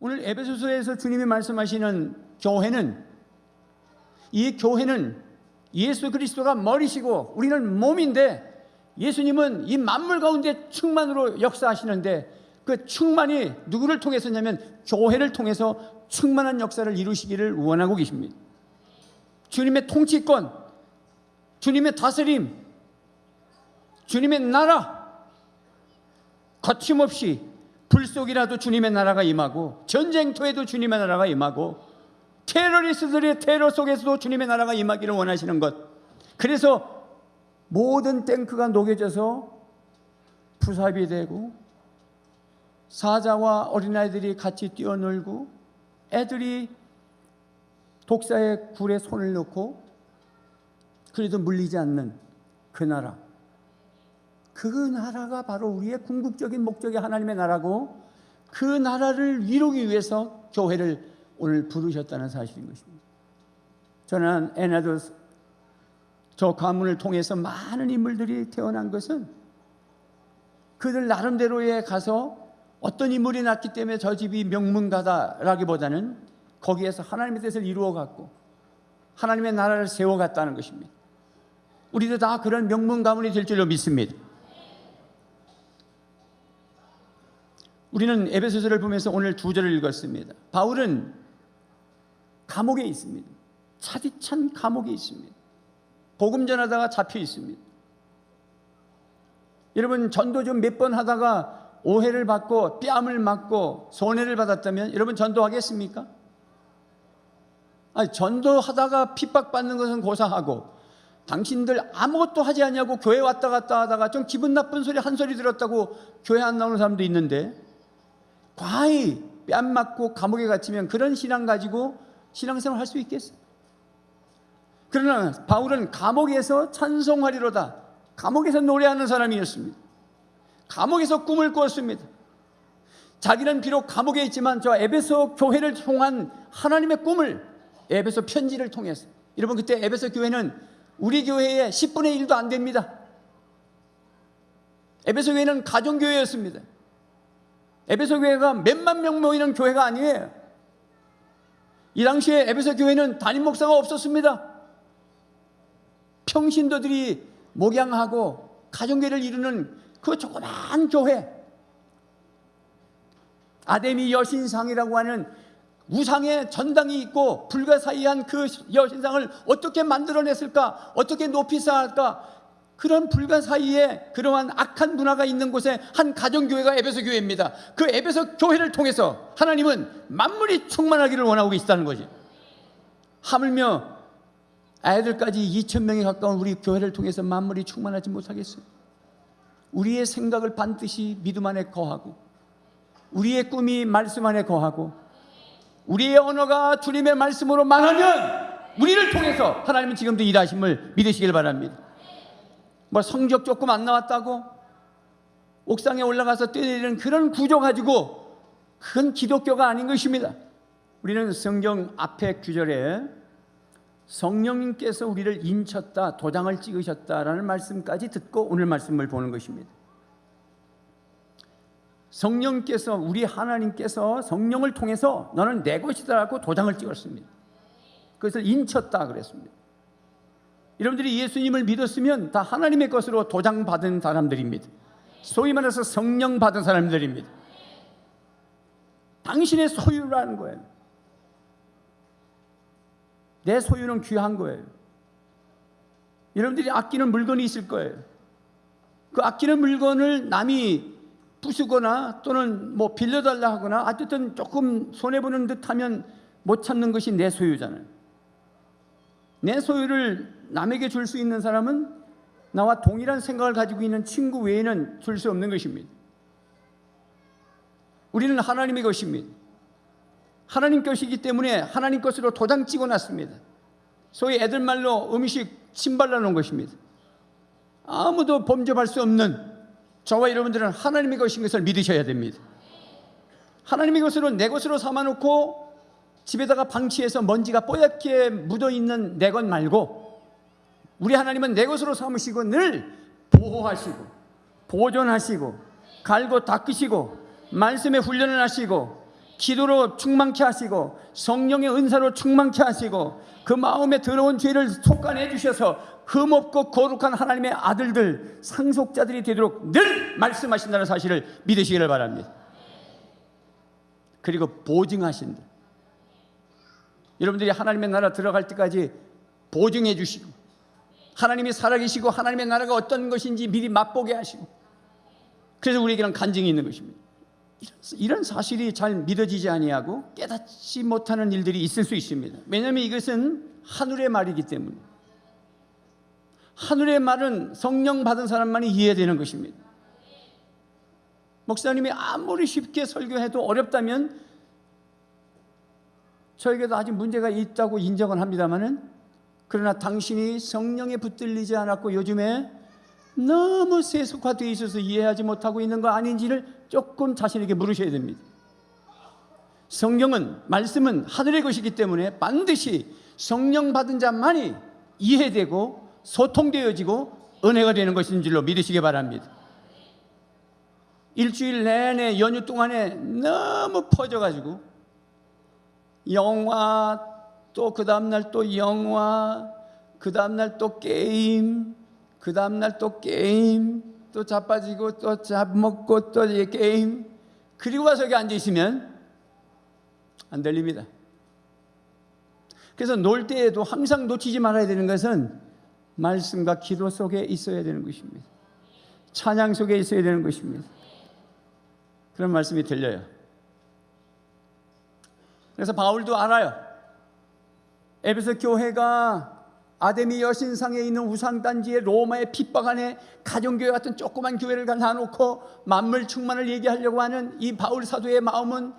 오늘 에베소서에서 주님이 말씀하시는 교회는, 이 교회는 예수 그리스도가 머리시고 우리는 몸인데, 예수님은 이 만물 가운데 충만으로 역사하시는데 그 충만이 누구를 통해서냐면 교회를 통해서 충만한 역사를 이루시기를 원하고 계십니다. 주님의 통치권, 주님의 다스림, 주님의 나라, 거침없이 불 속이라도 주님의 나라가 임하고, 전쟁터에도 주님의 나라가 임하고, 테러리스트들의 테러 속에서도 주님의 나라가 임하기를 원하시는 것. 그래서 모든 탱크가 녹여져서 푸삽이 되고, 사자와 어린아이들이 같이 뛰어놀고, 애들이 독사의 굴에 손을 넣고 그래도 물리지 않는 그 나라, 그 나라가 바로 우리의 궁극적인 목적이 하나님의 나라고, 그 나라를 이루기 위해서 교회를 오늘 부르셨다는 사실인 것입니다. 저는 에나도 저 가문을 통해서 많은 인물들이 태어난 것은 그들 나름대로에 가서 어떤 인물이 났기 때문에 저 집이 명문가다라기보다는 거기에서 하나님의 뜻을 이루어갔고 하나님의 나라를 세워갔다는 것입니다. 우리도 다 그런 명문 가문이 될 줄로 믿습니다. 우리는 에베소서를 보면서 오늘 2절을 읽었습니다. 바울은 감옥에 있습니다. 차디찬 감옥에 있습니다. 복음 전하다가 잡혀 있습니다. 여러분, 전도 좀 몇 번 하다가 오해를 받고 뺨을 맞고 손해를 받았다면 여러분 전도하겠습니까? 아니, 전도하다가 핍박받는 것은 고사하고, 당신들 아무것도 하지 않냐고 교회 왔다 갔다 하다가 좀 기분 나쁜 소리 한 소리 들었다고 교회 안 나오는 사람도 있는데, 과히 뺨 맞고 감옥에 갇히면 그런 신앙 가지고 신앙생활 할 수 있겠어요? 그러나 바울은 감옥에서 찬송하리로다, 감옥에서 노래하는 사람이었습니다. 감옥에서 꿈을 꾸었습니다. 자기는 비록 감옥에 있지만 저 에베소 교회를 향한 하나님의 꿈을 에베소 편지를 통해서, 여러분 그때 에베소 교회는 우리 교회의 10분의 1도 안 됩니다. 에베소 교회는 가정교회였습니다. 에베소 교회가 몇만 명 모이는 교회가 아니에요. 이 당시에 에베소 교회는 담임 목사가 없었습니다. 평신도들이 목양하고 가정교회를 이루는 그 조그만 교회, 아데미 여신상이라고 하는 우상의 전당이 있고 불가사의한 그 여신상을 어떻게 만들어냈을까, 어떻게 높이 쌓을까, 그런 불가사의에 그러한 악한 문화가 있는 곳에 한 가정교회가 에베소 교회입니다. 그 에베소 교회를 통해서 하나님은 만물이 충만하기를 원하고 계시다는 거지. 하물며 아이들까지 2,000명에 가까운 우리 교회를 통해서 만물이 충만하지 못하겠어요? 우리의 생각을 반드시 믿음 안에 거하고, 우리의 꿈이 말씀 안에 거하고, 우리의 언어가 주님의 말씀으로 말하면 우리를 통해서 하나님은 지금도 일하심을 믿으시길 바랍니다. 뭐 성적 조금 안 나왔다고 옥상에 올라가서 뛰어내리는 그런 구조 가지고 그건 기독교가 아닌 것입니다. 우리는 성경 앞에 구절에 성령님께서 우리를 인쳤다, 도장을 찍으셨다라는 말씀까지 듣고 오늘 말씀을 보는 것입니다. 성령께서, 우리 하나님께서 성령을 통해서 너는 내 것이다라고 도장을 찍었습니다. 그것을 인쳤다 그랬습니다. 여러분들이 예수님을 믿었으면 다 하나님의 것으로 도장받은 사람들입니다. 소위 말해서 성령 받은 사람들입니다. 당신의 소유라는 거예요. 내 소유는 귀한 거예요. 여러분들이 아끼는 물건이 있을 거예요. 그 아끼는 물건을 남이 부수거나 또는 뭐 빌려달라 하거나 어쨌든 조금 손해보는 듯 하면 못 찾는 것이 내 소유잖아요. 내 소유를 남에게 줄 수 있는 사람은 나와 동일한 생각을 가지고 있는 친구 외에는 줄 수 없는 것입니다. 우리는 하나님의 것입니다. 하나님 것이기 때문에 하나님 것으로 도장 찍어놨습니다. 소위 애들 말로 음식 침발라 놓은 것입니다. 아무도 범접할 수 없는 저와 여러분들은 하나님의 것인 것을 믿으셔야 됩니다. 하나님의 것으로 내 것으로 삼아놓고 집에다가 방치해서 먼지가 뽀얗게 묻어있는 내 것 말고, 우리 하나님은 내 것으로 삼으시고 늘 보호하시고 보존하시고 갈고 닦으시고 말씀에 훈련을 하시고 기도로 충만케 하시고 성령의 은사로 충만케 하시고 그 마음에 들어온 죄를 속간해 주셔서 흠없고 거룩한 하나님의 아들들, 상속자들이 되도록 늘 말씀하신다는 사실을 믿으시기를 바랍니다. 그리고 보증하신다. 여러분들이 하나님의 나라 들어갈 때까지 보증해 주시고 하나님이 살아계시고 하나님의 나라가 어떤 것인지 미리 맛보게 하시고, 그래서 우리에게는 간증이 있는 것입니다. 이런 사실이 잘 믿어지지 아니하고 깨닫지 못하는 일들이 있을 수 있습니다. 왜냐하면 이것은 하늘의 말이기 때문에. 하늘의 말은 성령 받은 사람만이 이해되는 것입니다. 목사님이 아무리 쉽게 설교해도 어렵다면 저에게도 아직 문제가 있다고 인정을 합니다만은, 그러나 당신이 성령에 붙들리지 않았고 요즘에 너무 세속화되어 있어서 이해하지 못하고 있는 거 아닌지를 조금 자신에게 물으셔야 됩니다. 성경은, 말씀은 하늘의 것이기 때문에 반드시 성령 받은 자만이 이해되고 소통되어지고 은혜가 되는 것인 줄로 믿으시기 바랍니다. 일주일 내내 연휴 동안에 너무 퍼져가지고 영화, 또 그 다음날 또 영화, 그 다음날 또 게임, 그 다음날 또 게임, 또 자빠지고 또 잡먹고 또 게임, 그리고 와서 여기 앉아있으면 안 들립니다. 그래서 놀 때에도 항상 놓치지 말아야 되는 것은 말씀과 기도 속에 있어야 되는 것입니다. 찬양 속에 있어야 되는 것입니다. 그런 말씀이 들려요. 그래서 바울도 알아요. 에베소 교회가 아데미 여신상에 있는 우상단지에 로마의 핍박 안에 가정교회 같은 조그만 교회를 놔놓고 만물 충만을 얘기하려고 하는 이 바울 사도의 마음은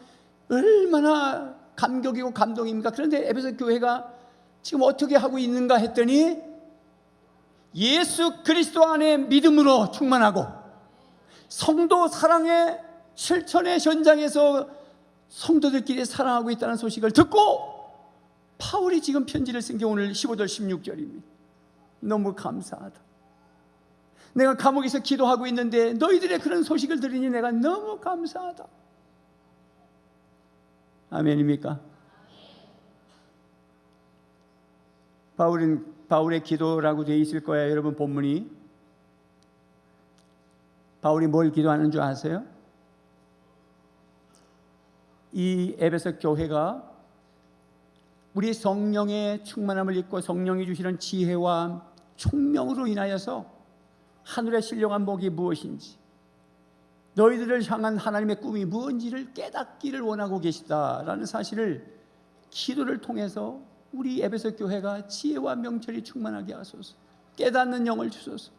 얼마나 감격이고 감동입니까? 그런데 에베소 교회가 지금 어떻게 하고 있는가 했더니 예수 그리스도 안에 믿음으로 충만하고 성도 사랑의 실천의 현장에서 성도들끼리 사랑하고 있다는 소식을 듣고 바울이 지금 편지를 쓴 게 오늘 15절 16절입니다. 너무 감사하다. 내가 감옥에서 기도하고 있는데 너희들의 그런 소식을 들으니 내가 너무 감사하다. 아멘입니까? 바울의 기도라고 되어 있을 거예요. 여러분 본문이. 바울이 뭘 기도하는 줄 아세요? 이 에베소 교회가 우리 성령의 충만함을 입고 성령이 주시는 지혜와 총명으로 인하여서 하늘의 신령한 복이 무엇인지, 너희들을 향한 하나님의 꿈이 무엇인지를 깨닫기를 원하고 계시다라는 사실을 기도를 통해서 우리 에베소 교회가 지혜와 명철이 충만하게 하소서, 깨닫는 영을 주소서.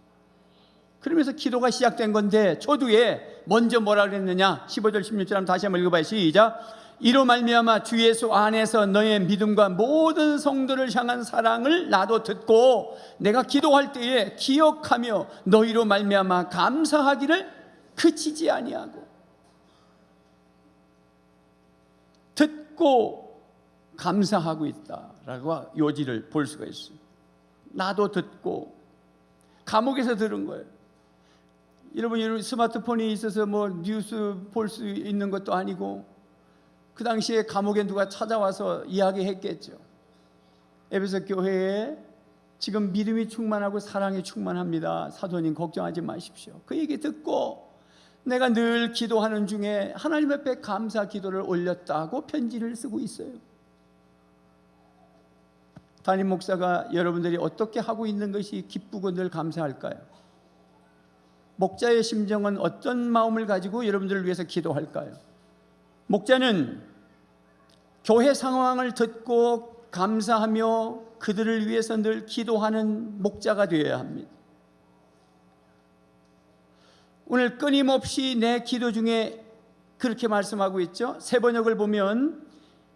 그러면서 기도가 시작된 건데 초두에 먼저 뭐라 그랬느냐? 15절 16절 한번 다시 한번 읽어봐요. 시작. 이로 말미암아 주 예수 안에서 너의 믿음과 모든 성도를 향한 사랑을 나도 듣고 내가 기도할 때에 기억하며 너희로 말미암아 감사하기를 그치지 아니하고. 듣고 감사하고 있다라고 요지를 볼 수가 있어요. 나도 듣고. 감옥에서 들은 거예요. 여러분 스마트폰이 있어서 뭐 뉴스 볼 수 있는 것도 아니고 그 당시에 감옥에 누가 찾아와서 이야기했겠죠. 에베소 교회에 지금 믿음이 충만하고 사랑이 충만합니다. 사도님 걱정하지 마십시오. 그 얘기 듣고 내가 늘 기도하는 중에 하나님 앞에 감사 기도를 올렸다고 편지를 쓰고 있어요. 담임 목사가 여러분들이 어떻게 하고 있는 것이 기쁘고 늘 감사할까요? 목자의 심정은 어떤 마음을 가지고 여러분들을 위해서 기도할까요? 목자는 교회 상황을 듣고 감사하며 그들을 위해서 늘 기도하는 목자가 되어야 합니다. 오늘 끊임없이 내 기도 중에 그렇게 말씀하고 있죠. 세번역을 보면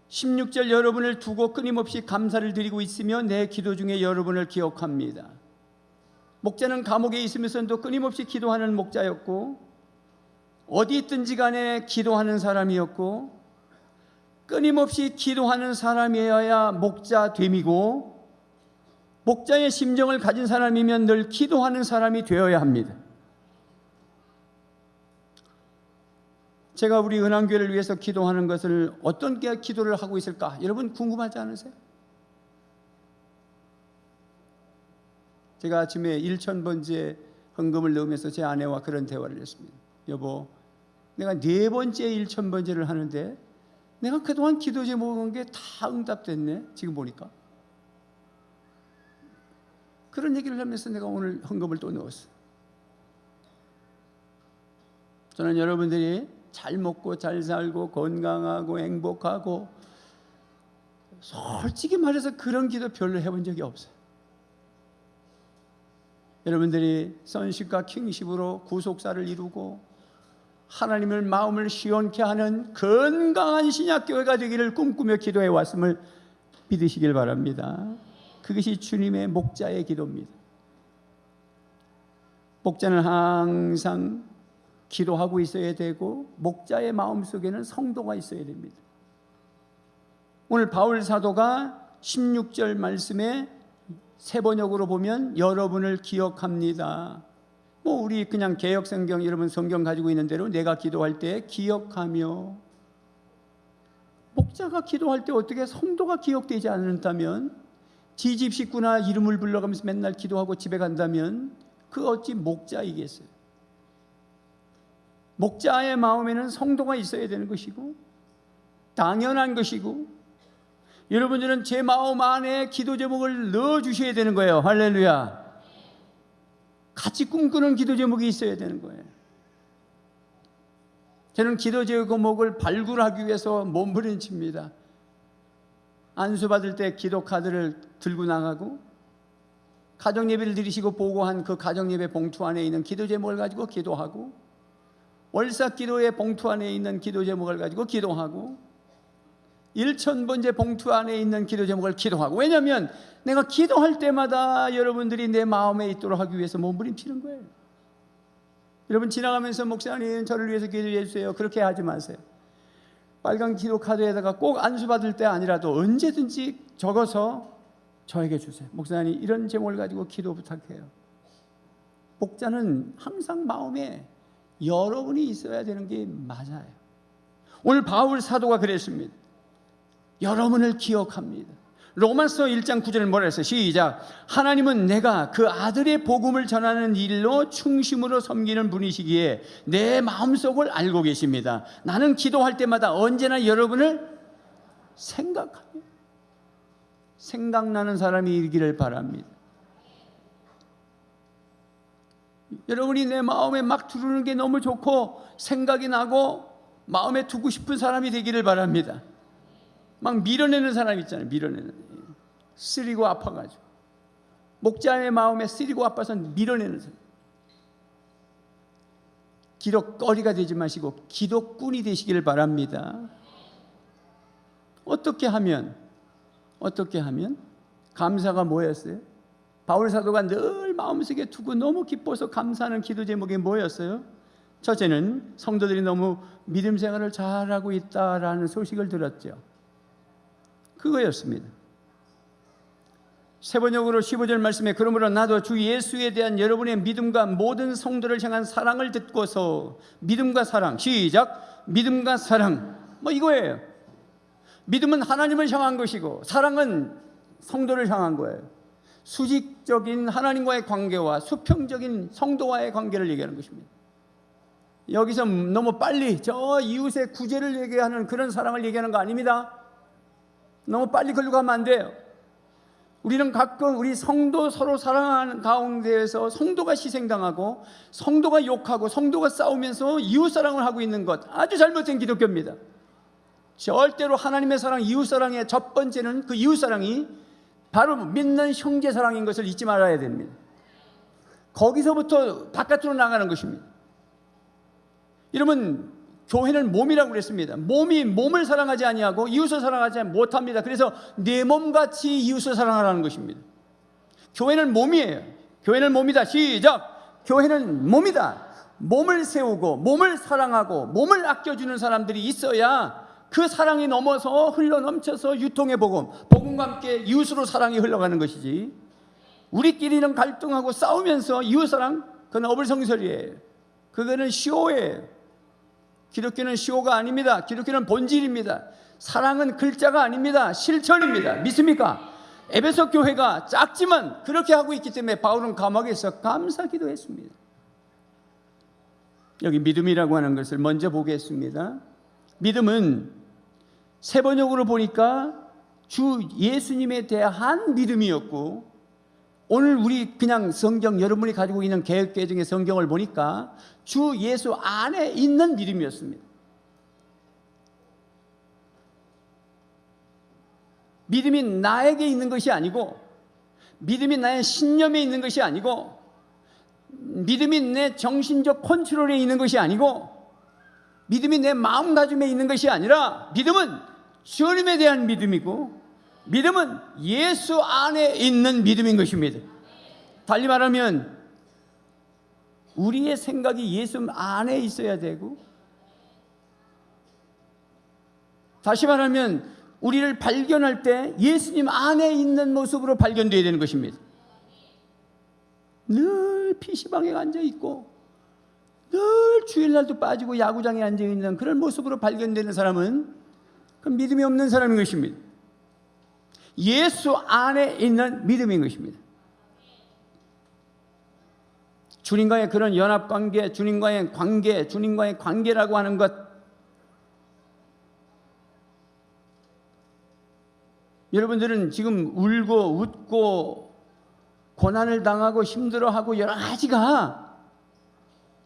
16절 여러분을 두고 끊임없이 감사를 드리고 있으며 내 기도 중에 여러분을 기억합니다. 목자는 감옥에 있으면서도 끊임없이 기도하는 목자였고 어디 있든지 간에 기도하는 사람이었고 끊임없이 기도하는 사람이어야 목자됨이고 목자의 심정을 가진 사람이면 늘 기도하는 사람이 되어야 합니다. 제가 우리 은왕교회를 위해서 기도하는 것을 어떤 기도를 하고 있을까? 여러분 궁금하지 않으세요? 제가 아침에 1,000번째 헌금을 넣으면서 제 아내와 그런 대화를 했습니다. 여보, 내가 4번째 1,000번째를 하는데 내가 그동안 기도 제목 한 게 다 응답됐네. 지금 보니까. 그런 얘기를 하면서 내가 오늘 헌금을 또 넣었어요. 저는 여러분들이 잘 먹고 잘 살고 건강하고 행복하고, 솔직히 말해서 그런 기도 별로 해본 적이 없어요. 여러분들이 선식과 킹십으로 구속사를 이루고 하나님을 마음을 시원케 하는 건강한 신약교회가 되기를 꿈꾸며 기도해 왔음을 믿으시길 바랍니다. 그것이 주님의 목자의 기도입니다. 목자는 항상 기도하고 있어야 되고 목자의 마음속에는 성도가 있어야 됩니다. 오늘 바울 사도가 16절 말씀에 세 번역으로 보면 여러분을 기억합니다. 우리 그냥 개역 성경, 여러분 성경 가지고 있는 대로 내가 기도할 때 기억하며, 목자가 기도할 때 어떻게 성도가 기억되지 않는다면, 지 집 식구나 이름을 불러가면서 맨날 기도하고 집에 간다면 그 어찌 목자이겠어요? 목자의 마음에는 성도가 있어야 되는 것이고 당연한 것이고, 여러분들은 제 마음 안에 기도 제목을 넣어주셔야 되는 거예요. 할렐루야. 같이 꿈꾸는 기도 제목이 있어야 되는 거예요. 저는 기도 제목을 발굴하기 위해서 몸부림칩니다. 안수 받을 때 기도 카드를 들고 나가고, 가정 예배를 드리시고 보고한 그 가정 예배 봉투 안에 있는 기도 제목을 가지고 기도하고, 월삭 기도의 봉투 안에 있는 기도 제목을 가지고 기도하고, 1,000번째 봉투 안에 있는 기도 제목을 기도하고, 왜냐하면 내가 기도할 때마다 여러분들이 내 마음에 있도록 하기 위해서 몸부림치는 거예요. 여러분 지나가면서 목사님 저를 위해서 기도해 주세요, 그렇게 하지 마세요. 빨간 기도 카드에다가 꼭 안수 받을 때 아니라도 언제든지 적어서 저에게 주세요. 목사님 이런 제목을 가지고 기도 부탁해요. 목자는 항상 마음에 여러분이 있어야 되는 게 맞아요. 오늘 바울 사도가 그랬습니다. 여러분을 기억합니다. 로마서 1장 9절을 뭐라 했어요? 시작. 하나님은 내가 그 아들의 복음을 전하는 일로 충심으로 섬기는 분이시기에 내 마음속을 알고 계십니다. 나는 기도할 때마다 언제나 여러분을 생각하며, 생각나는 사람이 있기를 바랍니다. 여러분이 내 마음에 막 두르는 게 너무 좋고 생각이 나고 마음에 두고 싶은 사람이 되기를 바랍니다. 막 밀어내는 사람 있잖아요. 밀어내는, 쓰리고 아파가지고, 목자의 마음에 쓰리고 아파서 밀어내는 사람. 기도거리가 되지 마시고 기도꾼이 되시기를 바랍니다. 어떻게 하면 감사가 뭐였어요? 바울 사도가 늘 마음속에 두고 너무 기뻐서 감사하는 기도 제목이 뭐였어요? 첫째는 성도들이 너무 믿음 생활을 잘하고 있다라는 소식을 들었죠. 그거였습니다. 세 번역으로 15절 말씀에 그러므로 나도 주 예수에 대한 여러분의 믿음과 모든 성도를 향한 사랑을 듣고서, 믿음과 사랑, 시작. 믿음과 사랑, 이거예요. 믿음은 하나님을 향한 것이고 사랑은 성도를 향한 거예요. 수직적인 하나님과의 관계와 수평적인 성도와의 관계를 얘기하는 것입니다. 여기서 너무 빨리 저 이웃의 구제를 얘기하는 그런 사랑을 얘기하는 거 아닙니다. 너무 빨리 걸로 가면 안 돼요. 우리는 가끔 우리 성도 서로 사랑하는 가운데에서 성도가 희생당하고 성도가 욕하고 성도가 싸우면서 이웃사랑을 하고 있는 것, 아주 잘못된 기독교입니다. 절대로 하나님의 사랑, 이웃사랑의 첫 번째는 그 이웃사랑이 바로 믿는 형제사랑인 것을 잊지 말아야 됩니다. 거기서부터 바깥으로 나가는 것입니다. 여러분 교회는 몸이라고 그랬습니다. 몸이 몸을 사랑하지 아니하고 이웃을 사랑하지 못합니다. 그래서 내 몸같이 이웃을 사랑하라는 것입니다. 교회는 몸이에요. 교회는 몸이다. 시작. 교회는 몸이다. 몸을 세우고 몸을 사랑하고 몸을 아껴주는 사람들이 있어야 그 사랑이 넘어서 흘러넘쳐서 유통의 복음과 함께 이웃으로 사랑이 흘러가는 것이지, 우리끼리는 갈등하고 싸우면서 이웃사랑, 그건 어불성설이에요. 그거는 쇼예요. 기독교는 시호가 아닙니다. 기독교는 본질입니다. 사랑은 글자가 아닙니다. 실천입니다. 믿습니까? 에베소 교회가 작지만 그렇게 하고 있기 때문에 바울은 감옥에서 감사 기도했습니다. 여기 믿음이라고 하는 것을 먼저 보겠습니다. 믿음은 세 번역으로 보니까 주 예수님에 대한 믿음이었고, 오늘 우리 그냥 성경 여러분이 가지고 있는 개역개정의 성경을 보니까 주 예수 안에 있는 믿음이었습니다. 믿음이 나에게 있는 것이 아니고, 믿음이 나의 신념에 있는 것이 아니고, 믿음이 내 정신적 컨트롤에 있는 것이 아니고, 믿음이 내 마음가짐에 있는 것이 아니라, 믿음은 주님에 대한 믿음이고, 믿음은 예수 안에 있는 믿음인 것입니다. 달리 말하면 우리의 생각이 예수 안에 있어야 되고, 다시 말하면 우리를 발견할 때 예수님 안에 있는 모습으로 발견되어야 되는 것입니다. 늘 PC방에 앉아있고 늘 주일날도 빠지고 야구장에 앉아있는 그런 모습으로 발견되는 사람은 그 믿음이 없는 사람인 것입니다. 예수 안에 있는 믿음인 것입니다. 주님과의 그런 연합관계, 주님과의 관계, 주님과의 관계라고 하는 것, 여러분들은 지금 울고 웃고 고난을 당하고 힘들어하고 여러 가지가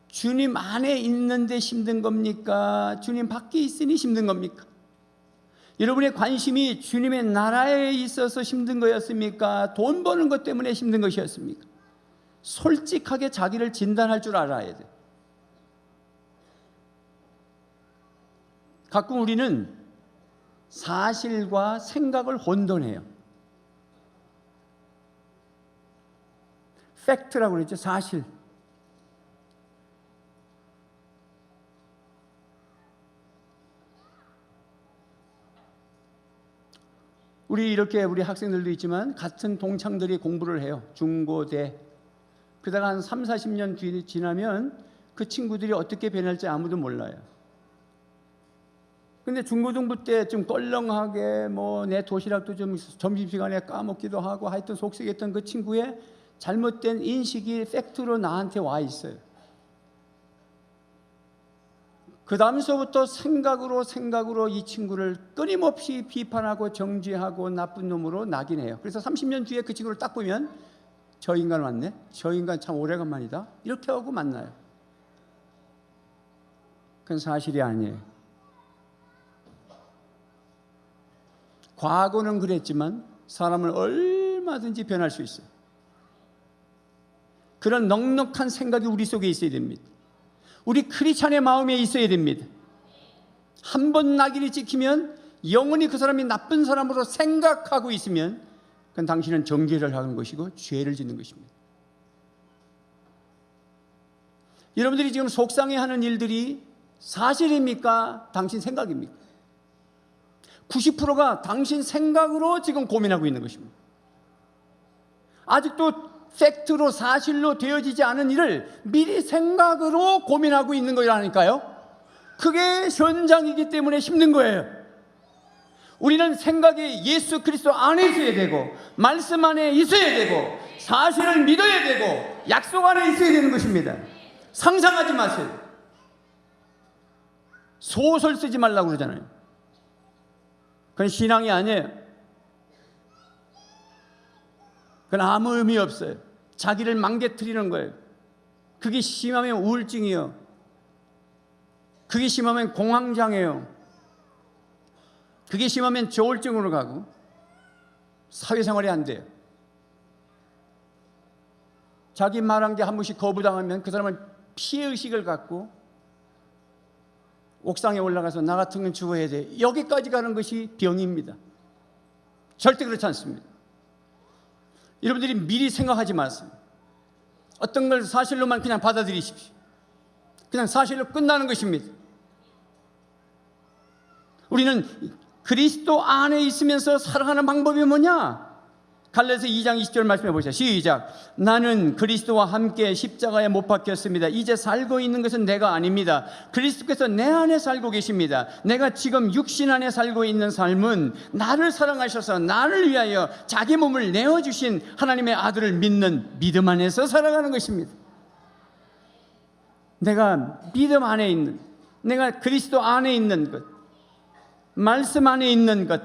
주님 안에 있는데 힘든 겁니까? 주님 밖에 있으니 힘든 겁니까? 여러분의 관심이 주님의 나라에 있어서 힘든 거였습니까? 돈 버는 것 때문에 힘든 것이었습니까? 솔직하게 자기를 진단할 줄 알아야 돼요. 가끔 우리는 사실과 생각을 혼돈해요. 팩트라고 그랬죠. 사실. 우리 학생들도 있지만 같은 동창들이 공부를 해요. 중고대. 그러다가 한 3, 40년 지나면 그 친구들이 어떻게 변할지 아무도 몰라요. 근데 중고등부 때 좀 껄렁하게 내 도시락도 좀 점심시간에 까먹기도 하고 하여튼 속썩였던 그 친구의 잘못된 인식이 팩트로 나한테 와 있어요. 그 다음서부터 생각으로 이 친구를 끊임없이 비판하고 정죄하고 나쁜 놈으로 낙인해요. 그래서 30년 뒤에 그 친구를 딱 보면 저 인간 왔네? 저 인간 참 오래간만이다? 이렇게 하고 만나요. 그건 사실이 아니에요. 과거는 그랬지만 사람은 얼마든지 변할 수 있어요. 그런 넉넉한 생각이 우리 속에 있어야 됩니다. 우리 크리스찬의 마음에 있어야 됩니다. 한 번 낙인이 찍히면 영원히 그 사람이 나쁜 사람으로 생각하고 있으면 그건 당신은 정죄를 하는 것이고 죄를 짓는 것입니다. 여러분들이 지금 속상해하는 일들이 사실입니까? 당신 생각입니까? 90%가 당신 생각으로 지금 고민하고 있는 것입니다. 아직도 팩트로 사실로 되어지지 않은 일을 미리 생각으로 고민하고 있는 거라니까요. 그게 현장이기 때문에 힘든 거예요. 우리는 생각이 예수 그리스도 안에 있어야 되고, 말씀 안에 있어야 되고, 사실을 믿어야 되고, 약속 안에 있어야 되는 것입니다. 상상하지 마세요. 소설 쓰지 말라고 그러잖아요. 그건 신앙이 아니에요. 그건 아무 의미 없어요. 자기를 망개뜨리는 거예요. 그게 심하면 우울증이에요. 그게 심하면 공황장애예요. 그게 심하면 저울증으로 가고 사회생활이 안 돼요. 자기 말한 게 한 번씩 거부당하면 그 사람은 피해의식을 갖고 옥상에 올라가서 나 같은 건 죽어야 돼. 여기까지 가는 것이 병입니다. 절대 그렇지 않습니다. 여러분들이 미리 생각하지 마세요. 어떤 걸 사실로만 그냥 받아들이십시오. 그냥 사실로 끝나는 것입니다. 우리는 그리스도 안에 있으면서 살아가는 방법이 뭐냐? 갈라디아서 2장 20절 말씀해 보세요. 시작. 나는 그리스도와 함께 십자가에 못 박혔습니다. 이제 살고 있는 것은 내가 아닙니다. 그리스도께서 내 안에 살고 계십니다. 내가 지금 육신 안에 살고 있는 삶은 나를 사랑하셔서 나를 위하여 자기 몸을 내어주신 하나님의 아들을 믿는 믿음 안에서 살아가는 것입니다. 내가 믿음 안에 있는, 내가 그리스도 안에 있는 것, 말씀 안에 있는 것,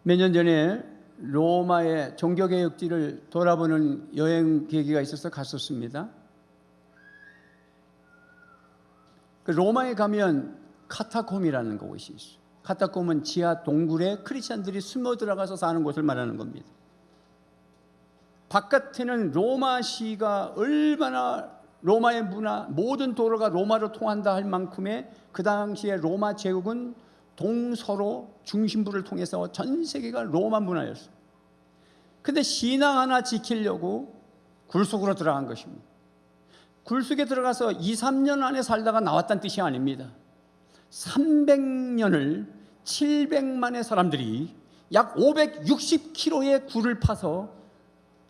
몇 년 전에 로마의 종교개혁지를 돌아보는 여행 계기가 있어서 갔었습니다. 그 로마에 가면 카타콤이라는 곳이 있어요. 카타콤은 지하 동굴에 크리스찬들이 숨어 들어가서 사는 곳을 말하는 겁니다. 바깥에는 로마시가 얼마나 로마의 문화, 모든 도로가 로마로 통한다 할 만큼의 그 당시에 로마 제국은 동서로 중심부를 통해서 전 세계가 로마 문화였어요. 근데 신앙 하나 지키려고 굴속으로 들어간 것입니다. 굴속에 들어가서 2, 3년 안에 살다가 나왔다는 뜻이 아닙니다. 300년을 700만의 사람들이 약 560km의 굴을 파서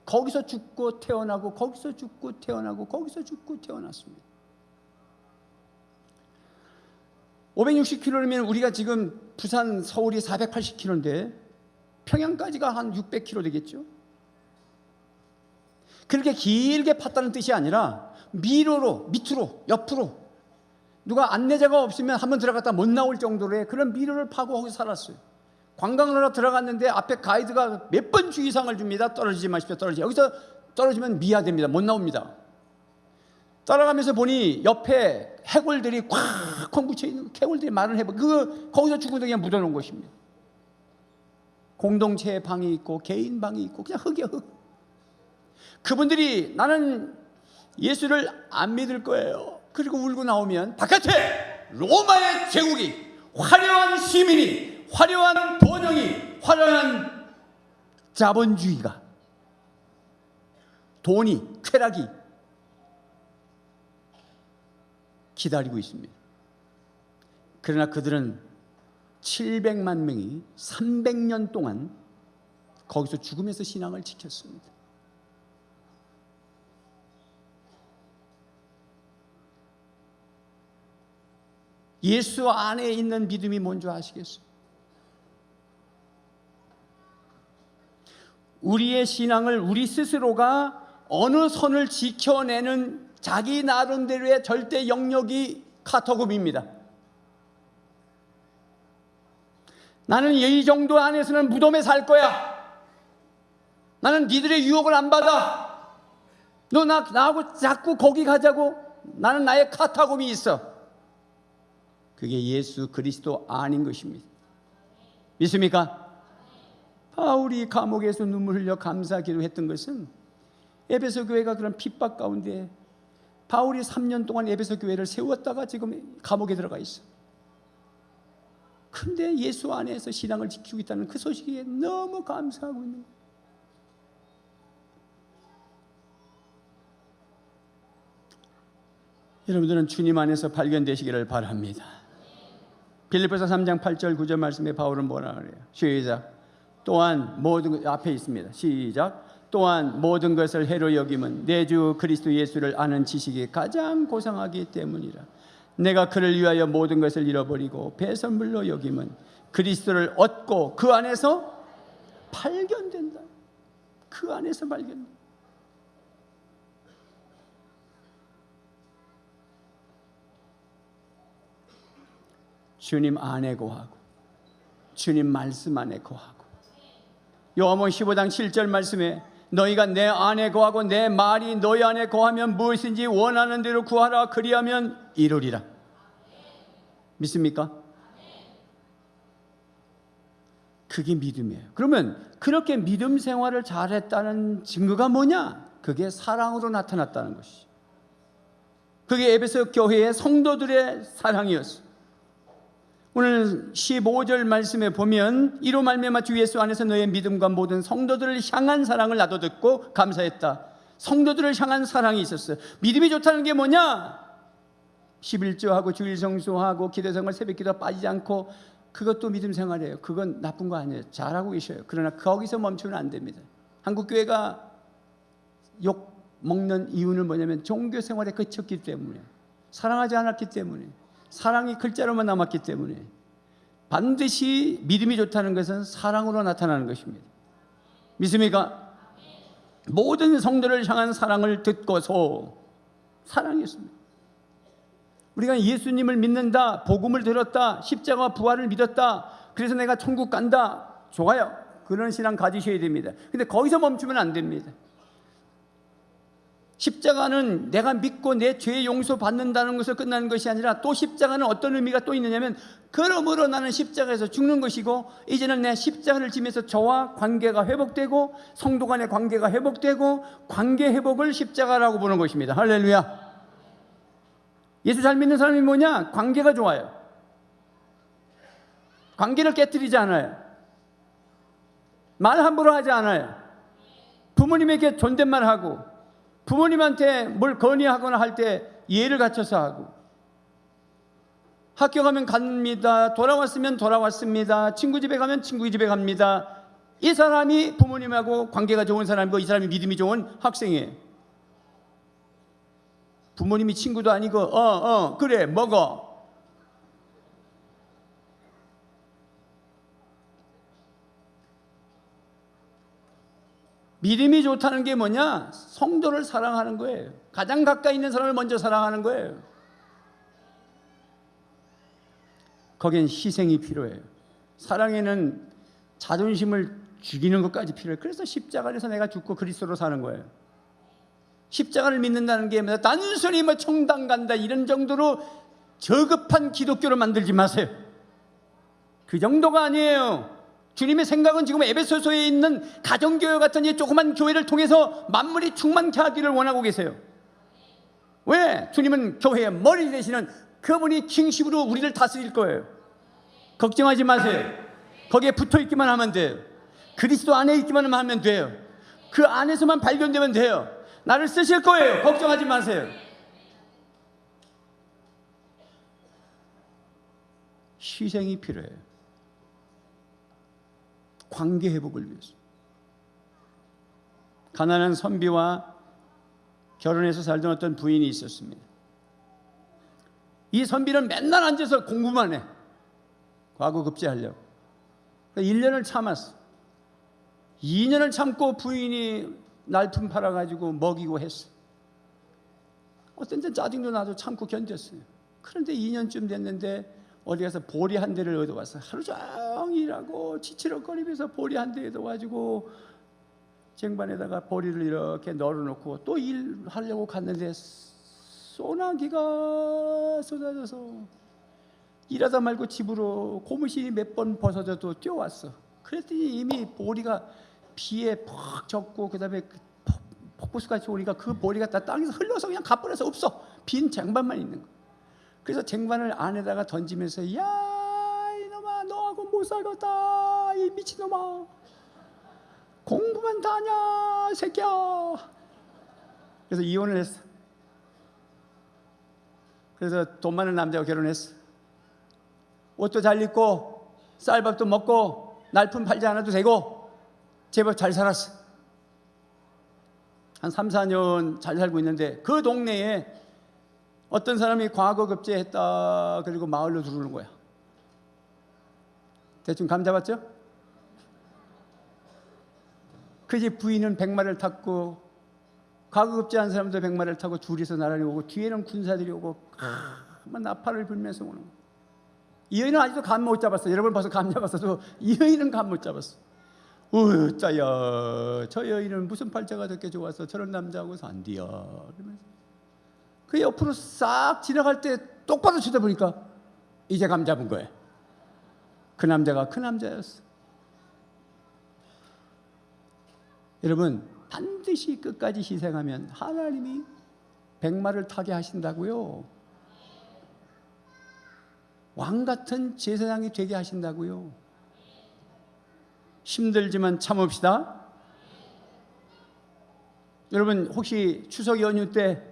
거기서 죽고 태어나고 거기서 죽고 태어나고 거기서 죽고 태어났습니다. 560km면 우리가 지금 부산, 서울이 480km인데 평양까지가 한 600km 되겠죠. 그렇게 길게 팠다는 뜻이 아니라 미로로, 밑으로, 옆으로 누가 안내자가 없으면 한번 들어갔다 못 나올 정도로의 그런 미로를 파고 거기 살았어요. 관광을 하러 들어갔는데 앞에 가이드가 몇 번 주의사항을 줍니다. 떨어지지 마십시오. 여기서 떨어지면 미화됩니다. 못 나옵니다. 따라가면서 보니 옆에 해골들이 콱콱 묻혀있는 해골들이 말을 해봐. 거기서 죽은 데 그냥 묻어놓은 것입니다. 공동체의 방이 있고 개인 방이 있고 그냥 흙이야, 흙. 그분들이 나는 예수를 안 믿을 거예요. 그리고 울고 나오면 바깥에 로마의 제국이, 화려한 시민이, 화려한 번영이, 화려한 자본주의가, 돈이, 쾌락이 기다리고 있습니다. 그러나 그들은 700만 명이 300년 동안 거기서 죽으면서 신앙을 지켰습니다. 예수 안에 있는 믿음이 뭔지 아시겠어요? 우리의 신앙을 우리 스스로가 어느 선을 지켜내는 자기 나름대로의 절대 영역이 카타콤입니다. 나는 이 정도 안에서는 무덤에 살 거야. 나는 니들의 유혹을 안 받아. 너 나하고 자꾸 거기 가자고. 나는 나의 카타콤이 있어. 그게 예수 그리스도 아닌 것입니다. 믿습니까? 바울이 감옥에서 눈물 흘려 감사 기도했던 것은 에베소 교회가 그런 핍박 가운데 바울이 3년 동안 에베소 교회를 세웠다가 지금 감옥에 들어가 있어. 근데 예수 안에서 신앙을 지키고 있다는 그 소식에 너무 감사하고 있는 거예요. 여러분들은 주님 안에서 발견되시기를 바랍니다. 빌립보서 3장 8절 9절 말씀에 바울은 뭐라 그래요? 시작. 또한 모든 앞에 있습니다. 시작. 또한 모든 것을 해로 여김은 내 주 그리스도 예수를 아는 지식이 가장 고상하기 때문이라. 내가 그를 위하여 모든 것을 잃어버리고 배설물로 여김은 그리스도를 얻고 그 안에서 발견된다. 그 안에서 발견된다. 주님 안에 거하고 주님 말씀 안에 거하고 요한복음 15장 7절 말씀에 너희가 내 안에 거하고 내 말이 너희 안에 거하면 무엇인지 원하는 대로 구하라. 그리하면 이루리라. 믿습니까? 그게 믿음이에요. 그러면 그렇게 믿음 생활을 잘했다는 증거가 뭐냐? 그게 사랑으로 나타났다는 것이죠. 그게 에베소 교회의 성도들의 사랑이었어요. 오늘 15절 말씀에 보면 이로 말미암아 주 예수 안에서 너의 믿음과 모든 성도들을 향한 사랑을 나도 듣고 감사했다. 성도들을 향한 사랑이 있었어요. 믿음이 좋다는 게 뭐냐? 11조하고 주일 성수하고 기도생활 새벽기도 빠지지 않고, 그것도 믿음 생활이에요. 그건 나쁜 거 아니에요. 잘하고 계셔요. 그러나 거기서 멈추면 안 됩니다. 한국교회가 욕 먹는 이유는 뭐냐면 종교 생활에 그쳤기 때문에, 사랑하지 않았기 때문에, 사랑이 글자로만 남았기 때문에. 반드시 믿음이 좋다는 것은 사랑으로 나타나는 것입니다. 믿습니까? 모든 성도를 향한 사랑을 듣고서 사랑했습니다. 우리가 예수님을 믿는다, 복음을 들었다, 십자가 부활을 믿었다, 그래서 내가 천국 간다, 좋아요. 그런 신앙 가지셔야 됩니다. 근데 거기서 멈추면 안 됩니다. 십자가는 내가 믿고 내 죄 용서 받는다는 것을 끝나는 것이 아니라, 또 십자가는 어떤 의미가 또 있느냐면, 그러므로 나는 십자가에서 죽는 것이고, 이제는 내 십자가를 지면서 저와 관계가 회복되고, 성도 간의 관계가 회복되고, 관계 회복을 십자가라고 보는 것입니다. 할렐루야. 예수 잘 믿는 사람이 뭐냐? 관계가 좋아요. 관계를 깨뜨리지 않아요. 말 함부로 하지 않아요. 부모님에게 존댓말하고, 부모님한테 뭘 건의하거나 할 때 예를 갖춰서 하고, 학교 가면 갑니다, 돌아왔으면 돌아왔습니다, 친구 집에 가면 친구 집에 갑니다. 이 사람이 부모님하고 관계가 좋은 사람이고, 이 사람이 믿음이 좋은 학생이에요. 부모님이 친구도 아니고 그래 먹어. 믿음이 좋다는 게 뭐냐? 성도를 사랑하는 거예요. 가장 가까이 있는 사람을 먼저 사랑하는 거예요. 거기엔 희생이 필요해요. 사랑에는 자존심을 죽이는 것까지 필요해요. 그래서 십자가에서 내가 죽고 그리스도로 사는 거예요. 십자가를 믿는다는 게 단순히 뭐 청당 간다 이런 정도로 저급한 기독교를 만들지 마세요. 그 정도가 아니에요. 주님의 생각은 지금 에베소서에 있는 가정교회 같은 이 조그만 교회를 통해서 만물이 충만케 하기를 원하고 계세요. 왜? 주님은 교회의 머리 되시는 그분이 킹십으로 우리를 다스릴 거예요. 걱정하지 마세요. 거기에 붙어 있기만 하면 돼요. 그리스도 안에 있기만 하면 돼요. 그 안에서만 발견되면 돼요. 나를 쓰실 거예요. 걱정하지 마세요. 희생이 필요해요. 관계 회복을 위해서. 가난한 선비와 결혼해서 살던 어떤 부인이 있었습니다. 이 선비는 맨날 앉아서 공부만 해. 과거급제하려고. 1년을 참았어. 2년을 참고 부인이 날품 팔아가지고 먹이고 했어. 어떤 때 짜증도 나도 참고 견뎠어요. 그런데 2년쯤 됐는데 어디 가서 보리 한 대를 얻어왔어. 하루 종일 일하고 치치럭거리면서 보리 한 대 얻어가지고 쟁반에다가 보리를 이렇게 널어놓고 또 일하려고 갔는데 소나기가 쏟아져서 일하다 말고 집으로 고무신이 몇 번 벗어져도 뛰어왔어. 그랬더니 이미 보리가 비에 퍽 젖고 그다음에 폭포수같이 오니까 그 보리가 다 땅에서 흘러서 그냥 가버려서 없어. 빈 쟁반만 있는 거. 그래서 쟁반을 안에다가 던지면서, 야 이놈아 너하고 못 살겠다 이 미친놈아, 공부만 다 하냐 새끼야. 그래서 이혼을 했어. 그래서 돈 많은 남자하고 결혼했어. 옷도 잘 입고 쌀밥도 먹고 날품 팔지 않아도 되고 제법 잘 살았어. 한 3, 4년 잘 살고 있는데 그 동네에 어떤 사람이 과거급제했다 그리고 마을로 들어오는 거야. 대충 감 잡았죠? 그 집 부인은 백마를 탔고, 과거급제한 사람도 백마를 타고 둘이서 나란히 오고, 뒤에는 군사들이 오고 나팔을 불면서 오는 거야. 이 여인은 아직도 감 못 잡았어. 여러분 벌써 감 잡았어도 이 여인은 감 못 잡았어. 짜야, 저 여인은 무슨 팔자가 저렇게 좋아서 저런 남자하고 산디야. 그러면서 그 옆으로 싹 지나갈 때 똑바로 쳐다보니까 이제 감 잡은 거예요. 그 남자가 그 남자였어. 여러분 반드시 끝까지 희생하면 하나님이 백마를 타게 하신다고요. 왕 같은 제사장이 되게 하신다고요. 힘들지만 참읍시다. 여러분 혹시 추석 연휴 때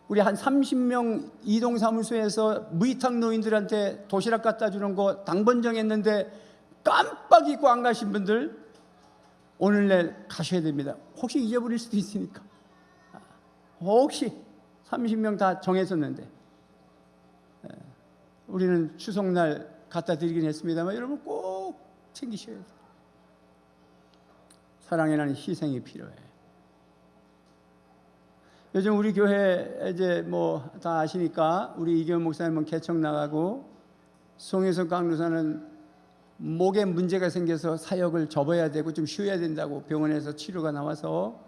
우리 한 30명 이동사무소에서 무위탁 노인들한테 도시락 갖다 주는 거 당번 정했는데 깜빡 잊고 안 가신 분들 오늘날 가셔야 됩니다. 혹시 잊어버릴 수도 있으니까. 혹시 30명 다 정했었는데 우리는 추석날 갖다 드리긴 했습니다만 여러분 꼭 챙기셔야 돼요. 사랑이라는 희생이 필요해. 요즘 우리 교회 이제 뭐 다 아시니까 우리 이경원 목사님은 개척 나가고 송혜석 강루사는 목에 문제가 생겨서 사역을 접어야 되고 좀 쉬어야 된다고 병원에서 치료가 나와서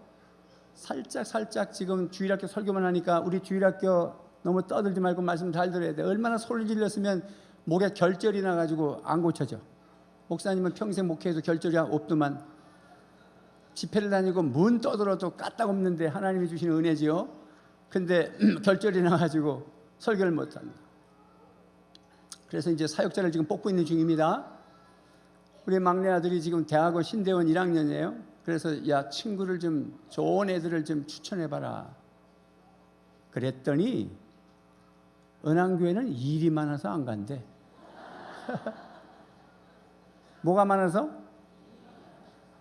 살짝 지금 주일학교 설교만 하니까 우리 주일학교 너무 떠들지 말고 말씀 잘 들어야 돼. 얼마나 소리를 질렀으면 목에 결절이 나가지고 안 고쳐져. 목사님은 평생 목회에서 결절이 없더만 집회를 다니고 문 떠들어도 까딱없는데 하나님이 주시는 은혜지요. 근데 결절이 나가지고 설교를 못합니다. 그래서 이제 사역자를 지금 뽑고 있는 중입니다. 우리 막내 아들이 지금 대학원 신대원 1학년이에요. 그래서 야 친구를 좀 좋은 애들을 좀 추천해봐라. 그랬더니 은항교회는 일이 많아서 안 간대. 뭐가 많아서?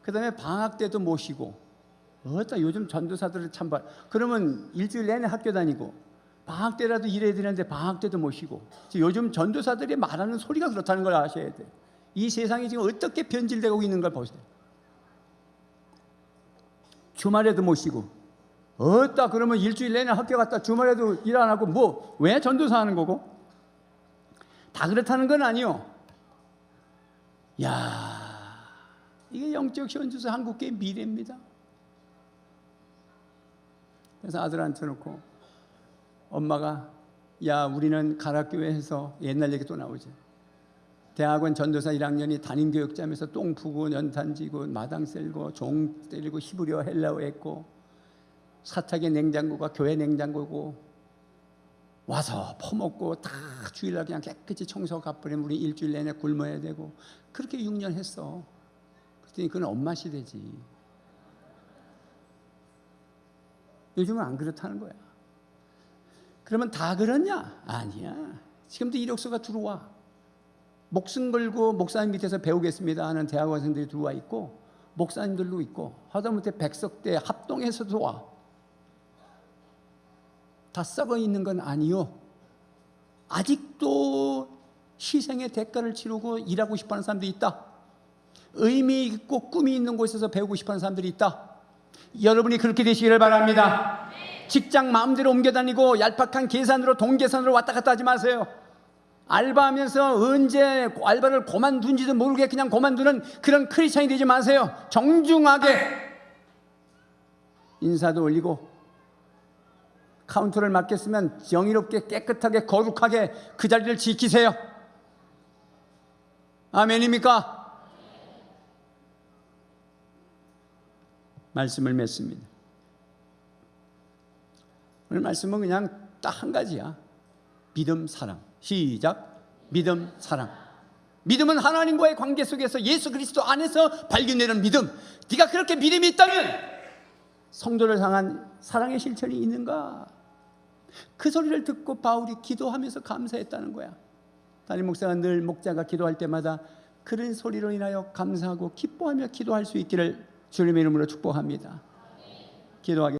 그 다음에 방학 때도 모시고 어따 요즘 전도사들을 참 봐. 그러면 일주일 내내 학교 다니고 방학 때라도 일해야 되는데 방학 때도 모시고. 요즘 전도사들이 말하는 소리가 그렇다는 걸 아셔야 돼. 이 세상이 지금 어떻게 변질되고 있는 걸 보세요. 주말에도 모시고 어따 그러면 일주일 내내 학교 갔다 주말에도 일 안 하고 뭐 왜 전도사 하는 거고? 다 그렇다는 건 아니요. 야 이게 영적 현주소 한국교회 미래입니다. 그래서 아들한테 놓고 엄마가 야 우리는 가락교회에서 옛날 얘기 또 나오지. 대학원 전도사 1학년이 담임교육자면서 똥 푸고 연탄 지고 마당 쓸고 종 때리고 히브리어 헬라어 했고 사탁의 냉장고가 교회 냉장고고 와서 퍼먹고 다 주일날 그냥 깨끗이 청소하고 가버리면 우리 일주일 내내 굶어야 되고 그렇게 6년 했어. 그랬더니 그건 엄마 시대지. 요즘은 안 그렇다는 거야. 그러면 다 그렇냐? 아니야. 지금도 이력서가 들어와. 목숨 걸고 목사님 밑에서 배우겠습니다 하는 대학원생들이 들어와 있고 목사님들도 있고 하다못해 백석대 합동에서도 와. 다 썩어 있는 건 아니요. 아직도 희생의 대가를 치르고 일하고 싶어하는 사람들이 있다. 의미 있고 꿈이 있는 곳에서 배우고 싶어하는 사람들이 있다. 여러분이 그렇게 되시기를 바랍니다. 직장 마음대로 옮겨 다니고 얄팍한 계산으로 동계산으로 왔다 갔다 하지 마세요. 알바하면서 언제 알바를 그만둔지도 모르게 그냥 그만두는 그런 크리스찬이 되지 마세요. 정중하게 인사도 올리고 카운터를 맡겼으면 정의롭게 깨끗하게 거룩하게 그 자리를 지키세요. 아멘입니까? 말씀을 맺습니다. 오늘 말씀은 그냥 딱 한 가지야. 믿음, 사랑. 시작. 믿음, 사랑. 믿음은 하나님과의 관계 속에서 예수 그리스도 안에서 발견되는 믿음. 네가 그렇게 믿음이 있다면 성도를 향한 사랑의 실천이 있는가? 그 소리를 듣고 바울이 기도하면서 감사했다는 거야. 담임 목사가 늘 목자가 기도할 때마다 그런 소리로 인하여 감사하고 기뻐하며 기도할 수 있기를 주님의 이름으로 축복합니다. 기도하겠습니다.